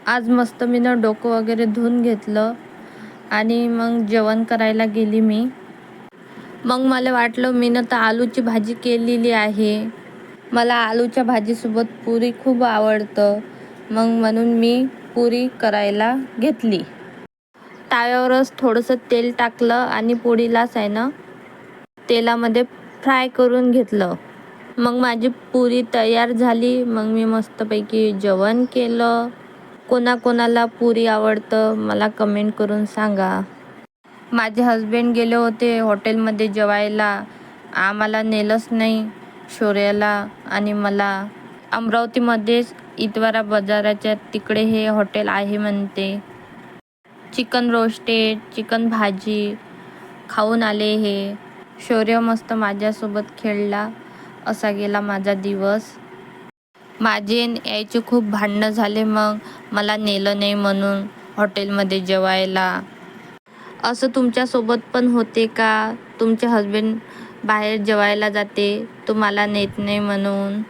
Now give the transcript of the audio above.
आज मस्त मी डोकं वगैरे धुवून घेतलं आणि मग जेवण करायला गेली मी. मग मला वाटलं मी तर आलूची भाजी केलेली आहे. मला आलूच्या भाजीसोबत पुरी खूप आवडतं. मग म्हणून मी पुरी करायला घेतली. तव्यावरच थोडंसं तेल टाकलं आणि पोळीलाच आहे ना तेलामध्ये फ्राय करून घेतलं. मग माझी पुरी तयार झाली. मग मी मस्तपैकी जेवण केलं. कोणाकोणाला पुरी आवडतं मला कमेंट करून सांगा. माझे हस्बंड गेले होते हॉटेलमध्ये जेवायला. आम्हाला नेलंच नाही, शौर्याला आणि मला. अमरावतीमध्येच इतवारा बाजाराच्या तिकडे हे हॉटेल आहे म्हणते. चिकन रोस्टेड, चिकन भाजी खाऊन आले हे. शौर्य मस्त माझ्यासोबत खेळला. असा गेला माझा दिवस. माझे यायचे खूप भांडणं झाले. मग मला नेलं नाही म्हणून हॉटेलमध्ये जेवायला. असं तुमच्यासोबत पण होते का? तुमचे हस्बंड बाहेर जेवायला जाते, तुम्हाला नेत नाही म्हणून.